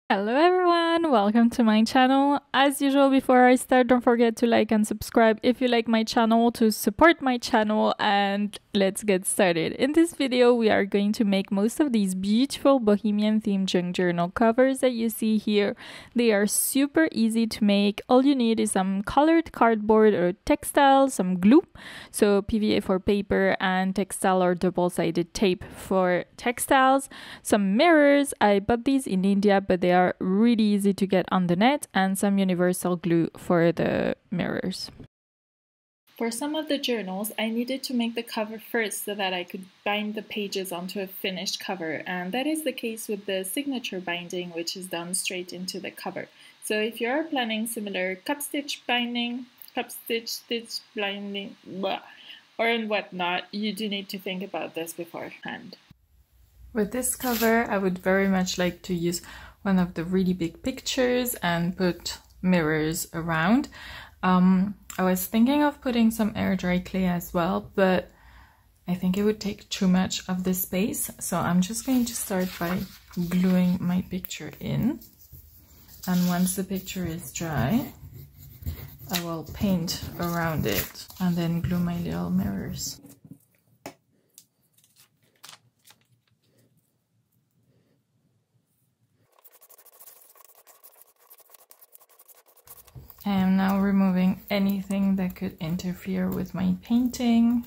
Hello everyone, welcome to my channel. As usual, before I start, don't forget to like and subscribe if you like my channel to support my channel, and let's get started. In this video, we are going to make most of these beautiful Bohemian themed junk journal covers that you see here. They are super easy to make. All you need is some colored cardboard or textile, some glue, so PVA for paper and textile or double-sided tape for textiles, some mirrors. I bought these in India, but they are really easy to get on the net, and some universal glue for the mirrors. For some of the journals, I needed to make the cover first so that I could bind the pages onto a finished cover, and that is the case with the signature binding, which is done straight into the cover. So if you are planning similar cup stitch binding, stitch binding, blah, or whatnot, you do need to think about this beforehand. With this cover, I would very much like to use one of the really big pictures and put mirrors around. I was thinking of putting some air dry clay as well, but I think it would take too much of the space. So I'm just going to start by gluing my picture in. And once the picture is dry, I will paint around it and then glue my little mirrors. I am now removing anything that could interfere with my painting.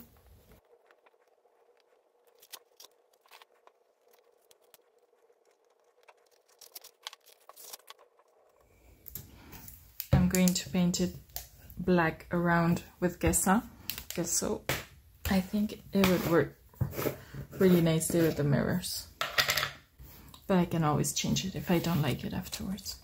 I'm going to paint it black around with gesso. I think it would work really nicely with the mirrors. But I can always change it if I don't like it afterwards.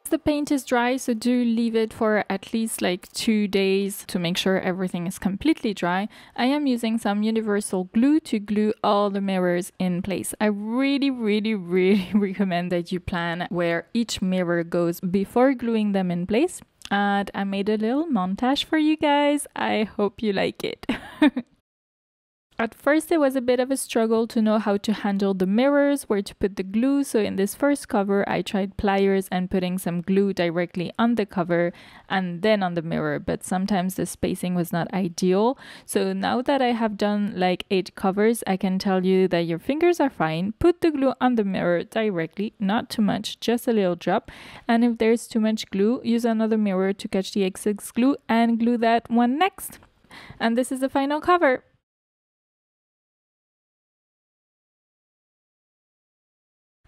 The paint is dry, so do leave it for at least like 2 days to make sure everything is completely dry. I am using some universal glue to glue all the mirrors in place. I really recommend that you plan where each mirror goes before gluing them in place. And I made a little montage for you guys. I hope you like it. At first, it was a bit of a struggle to know how to handle the mirrors, where to put the glue, so in this first cover I tried pliers and putting some glue directly on the cover and then on the mirror, but sometimes the spacing was not ideal. So now that I have done like 8 covers, I can tell you that your fingers are fine. Put the glue on the mirror directly, not too much, just a little drop, and if there's too much glue, use another mirror to catch the excess glue and glue that one next. And this is the final cover.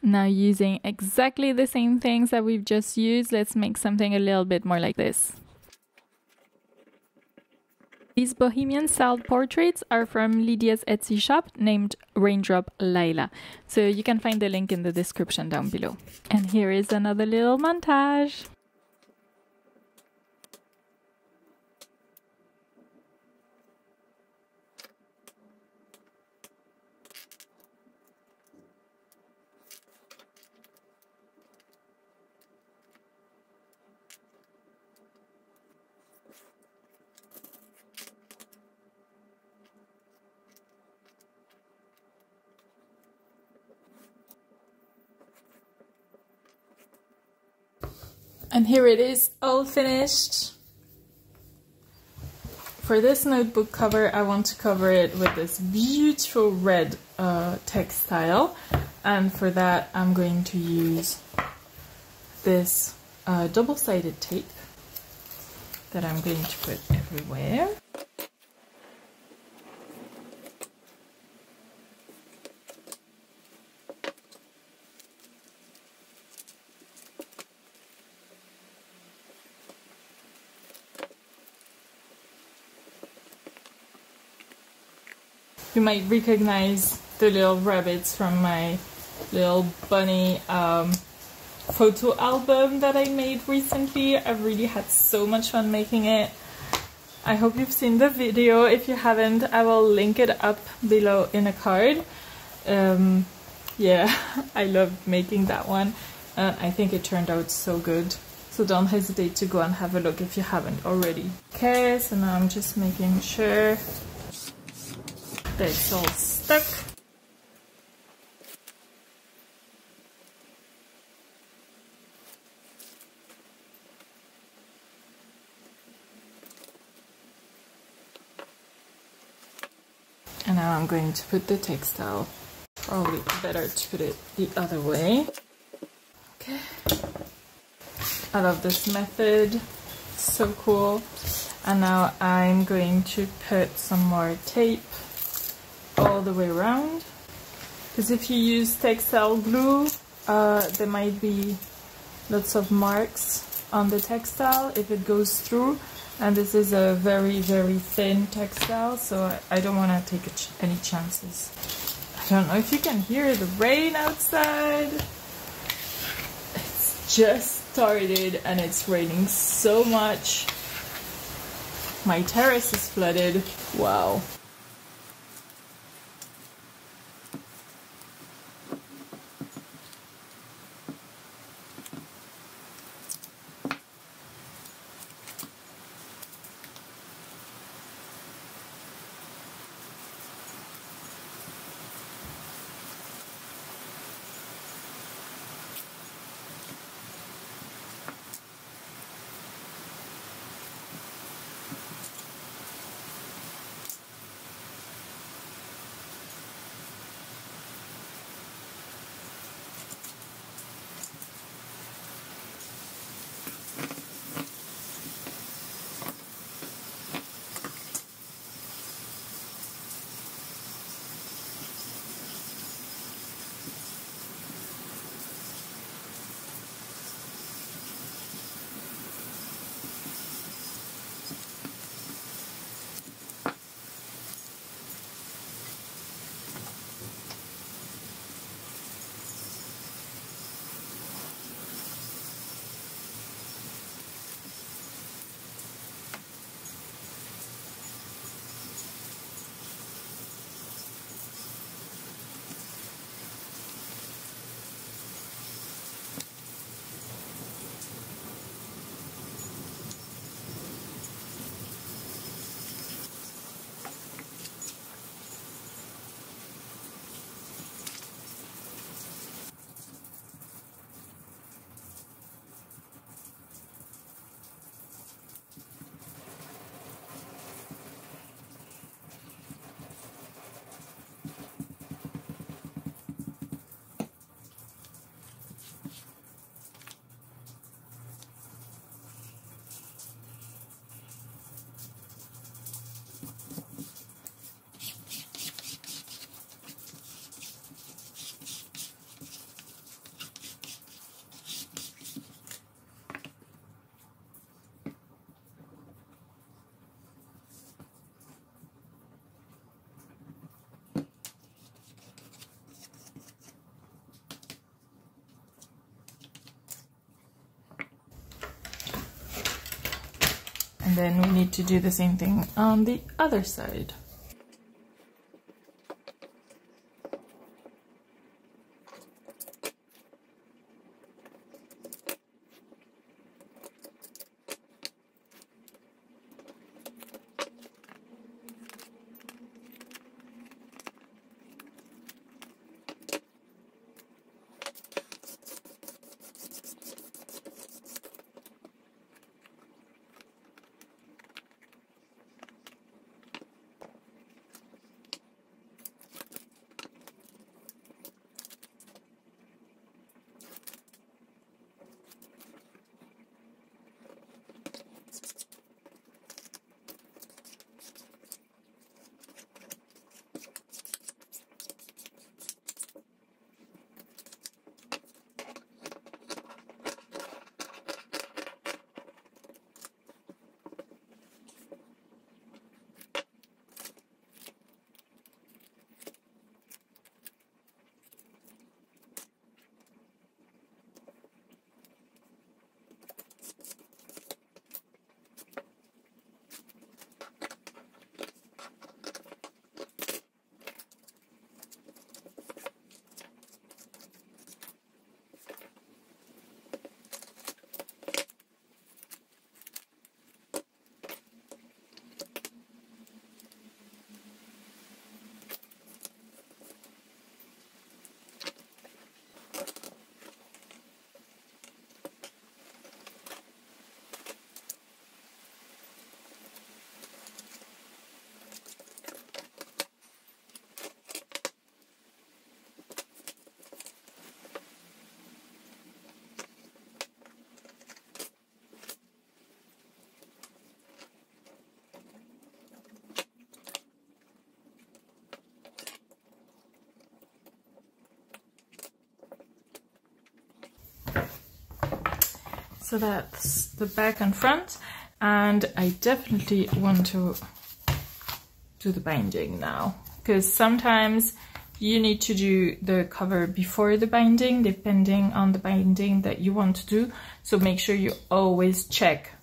Now, using exactly the same things that we've just used, let's make something a little bit more like this. These Bohemian style portraits are from Lydia's Etsy shop named Raindrop Lila. So you can find the link in the description down below. And here is another little montage. And here it is, all finished. For this notebook cover, I want to cover it with this beautiful red textile. And for that, I'm going to use this double-sided tape that I'm going to put everywhere. You might recognize the little rabbits from my little bunny photo album that I made recently. I've really had so much fun making it. I hope you've seen the video. If you haven't, I will link it up below in a card. Yeah, I loved making that one. I think it turned out so good. So don't hesitate to go and have a look if you haven't already. Okay, so now I'm just making sure that it's all stuck. And now I'm going to put the textile. Probably better to put it the other way. Okay. I love this method. It's so cool. And now I'm going to put some more tape all the way around. Because if you use textile glue, there might be lots of marks on the textile if it goes through. And this is a very, very thin textile, so I don't want to take any chances. I don't know if you can hear the rain outside. It's just started and it's raining so much. My terrace is flooded. Wow. And then we need to do the same thing on the other side. So that's the back and front, and I definitely want to do the binding now, because sometimes you need to do the cover before the binding, depending on the binding that you want to do. So make sure you always check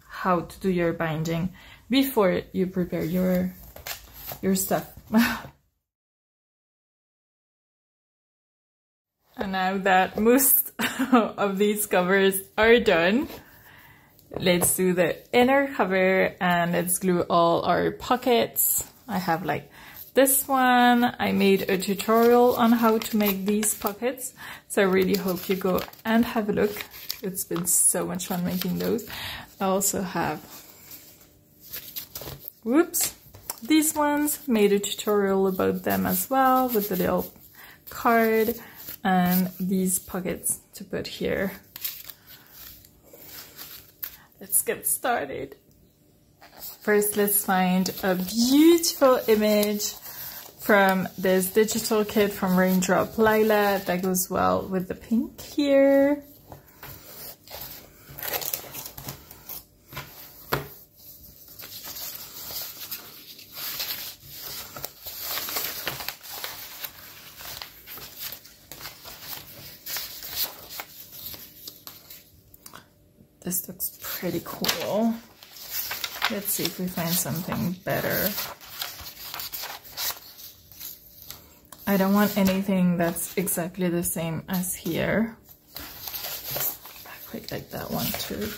how to do your binding before you prepare your stuff. And now that most of these covers are done, let's do the inner cover and let's glue all our pockets. I have like this one. I made a tutorial on how to make these pockets, so I really hope you go and have a look. It's been so much fun making those. I also have, whoops, these ones, made a tutorial about them as well with the little card and these pockets to put here. Let's get started. First, let's find a beautiful image from this digital kit from Raindrop Lila that goes well with the pink here. This looks pretty cool. Let's see if we find something better. I don't want anything that's exactly the same as here. I quite like that one too.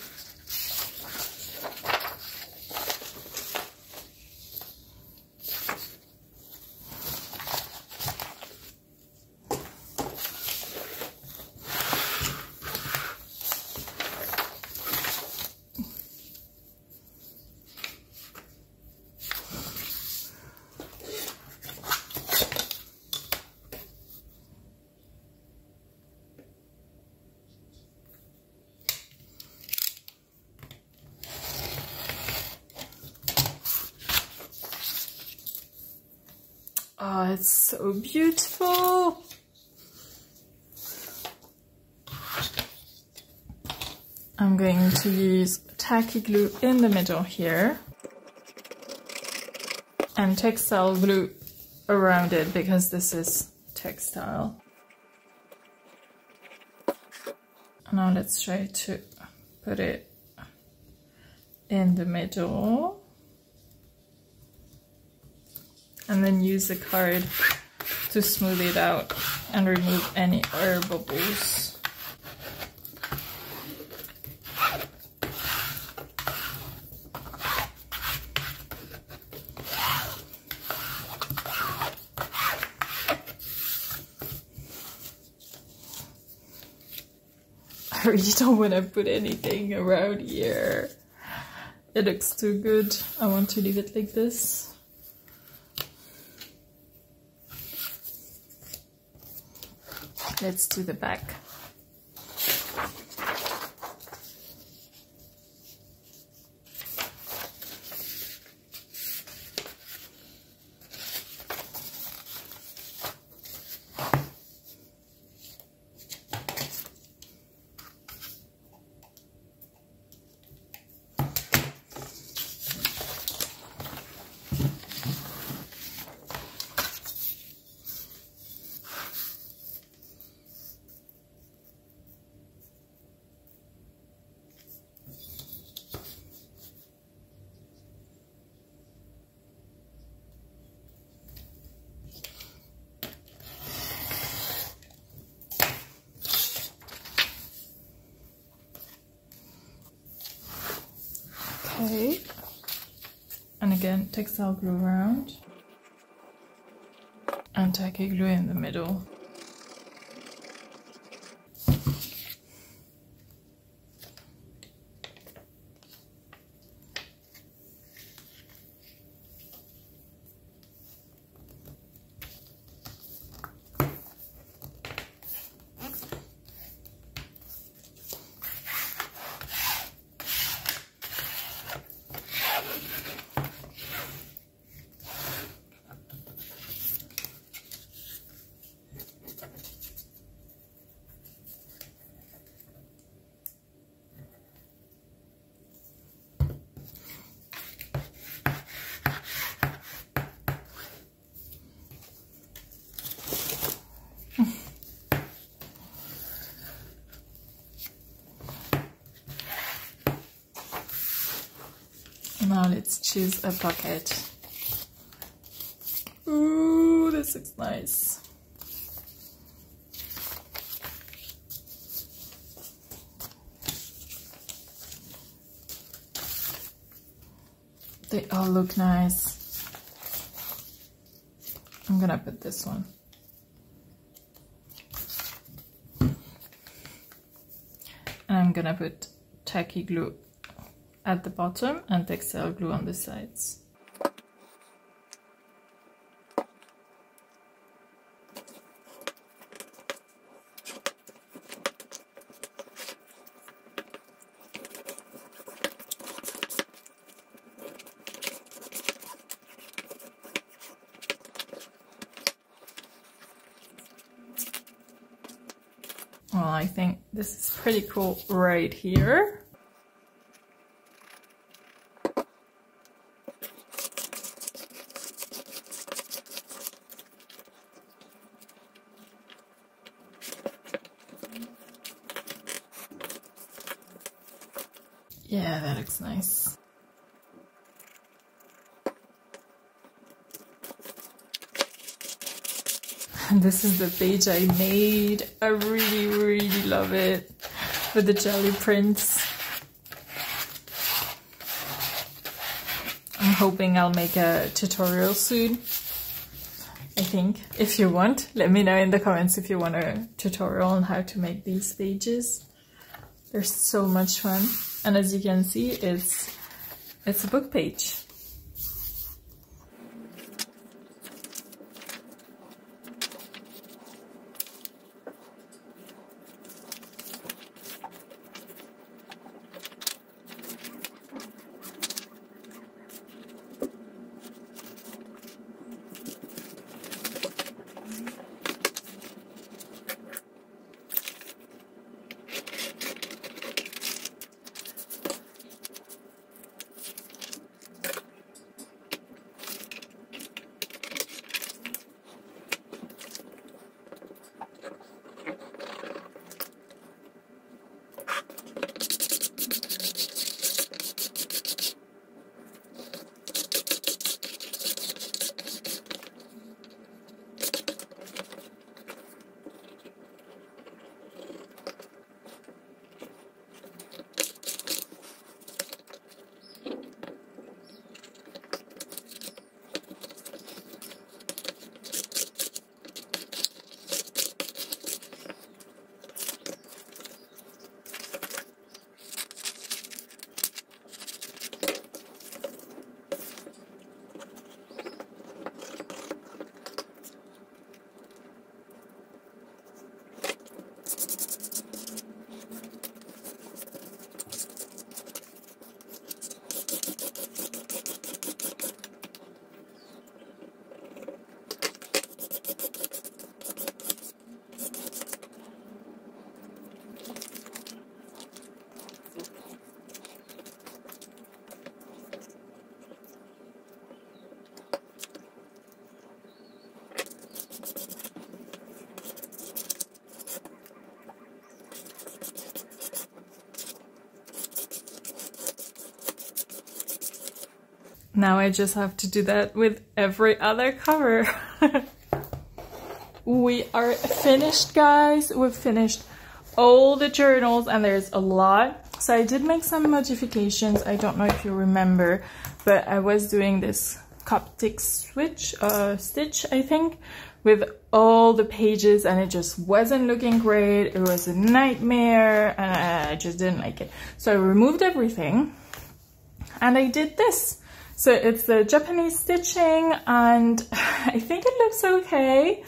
Oh, it's so beautiful. I'm going to use tacky glue in the middle here and textile glue around it because this is textile. Now let's try to put it in the middle. And then use the card to smooth it out and remove any air bubbles. I really don't want to put anything around here. It looks too good. I want to leave it like this. Let's do the back. Okay, and again textile glue around and tacky glue in the middle. let's choose a pocket. Ooh, this looks nice. They all look nice. I'm gonna put this one. And I'm gonna put tacky glue at the bottom and textile glue on the sides. Well, I think this is pretty cool right here. Yeah, that looks nice. And this is the page I made. I really, really love it. With the jelly prints. I'm hoping I'll make a tutorial soon. I think. If you want, let me know in the comments if you want a tutorial on how to make these pages. They're so much fun. And as you can see, it's a book page. Now I just have to do that with every other cover. We are finished, guys. We've finished all the journals and there's a lot. So I did make some modifications. I don't know if you remember, but I was doing this Coptic stitch, I think, with all the pages, and it just wasn't looking great. It was a nightmare and I just didn't like it. So I removed everything and I did this. So it's the Japanese stitching and I think it looks okay.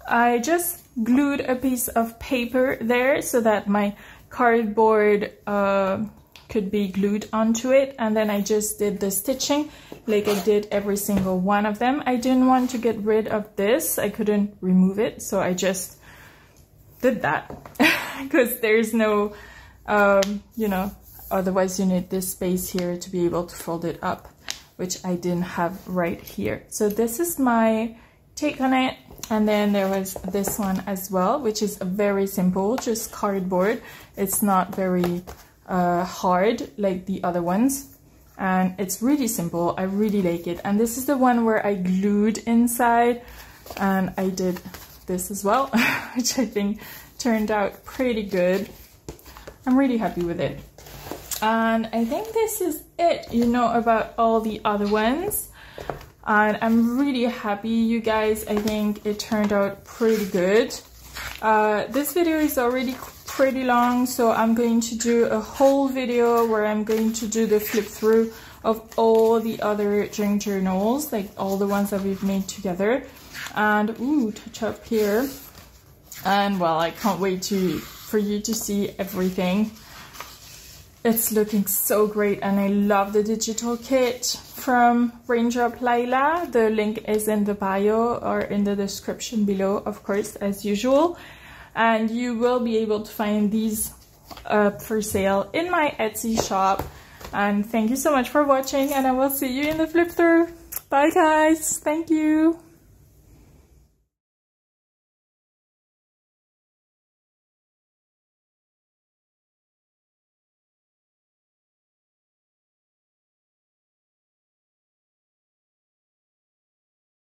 I just glued a piece of paper there so that my cardboard could be glued onto it, and then I just did the stitching like I did every single one of them. I didn't want to get rid of this. I couldn't remove it, so I just did that because there's no, you know, otherwise you need this space here to be able to fold it up, which I didn't have right here. So this is my take on it. And then there was this one as well, which is very simple, just cardboard. It's not very hard like the other ones. and it's really simple. I really like it. And this is the one where I glued inside, and I did this as well, which I think turned out pretty good. I'm really happy with it. And I think this is it, you know, about all the other ones. And I'm really happy, you guys. I think it turned out pretty good. This video is already pretty long, so I'm going to do a whole video where I'm going to do the flip through of all the other junk journals, like all the ones that we've made together. And ooh, touch up here. And well, I can't wait for you to see everything. It's looking so great, and I love the digital kit from Raindrop Lila. The link is in the bio or in the description below, of course, as usual. And you will be able to find these for sale in my Etsy shop. And thank you so much for watching, and I will see you in the flip through. Bye guys, thank you.